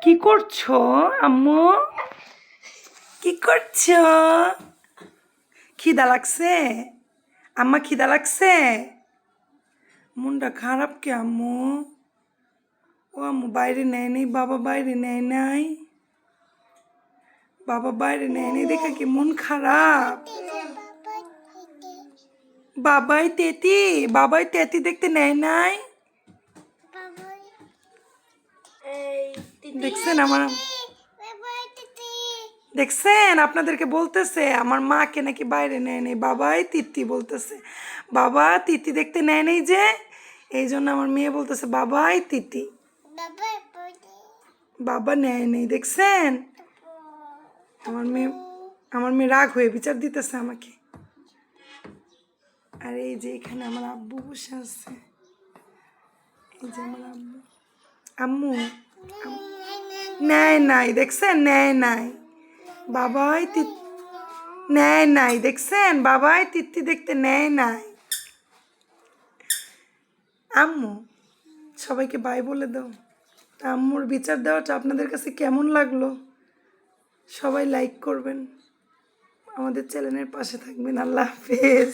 কি করছো আম্মু? কি করছো? খিদা লাগছে? আম্মা খিদা লাগছে? মনটা খারাপ কে আম্মু? ও আম্মু বাইরে নেয় নাই, বাবা বাইরে নেয় নাই, বাবা বাইরে নেয় নাই দেখে কি মন খারাপ? বাবাই তেতি দেখতে নেয় নাই। দেখছেন দেখছেন আপনাদেরকে বলতেছে আমার মাকে নাকি বাইরে নেয় নেই, বাবাই তিত্তি বলতেছে বাবা তিত্তি দেখতে নেয় নেই, যে এই জন্য আমার মেয়ে বলতেছে বাবাই তিত্তি, বাবা নেয় নেই। দেখছেন আমার মেয়ে রাগ হয়ে বিচার দিতেছে আমাকে। আর এই যে এখানে আমার আব্বু বসে আছে, এই যে আমার আব্বু। আম্মু নেয় নাই, দেখছেন নেয় নাই, বাবাই নেয় নাই, দেখছেন বাবাই তিত্তি দেখতে নেয় নাই। আম্মু সবাইকে বাই বলে দাও। আম্মুর বিচার দেওয়াটা আপনাদের কাছে কেমন লাগলো? সবাই লাইক করবেন, আমাদের চ্যানেলের পাশে থাকবেন। আল্লাহ হাফেজ।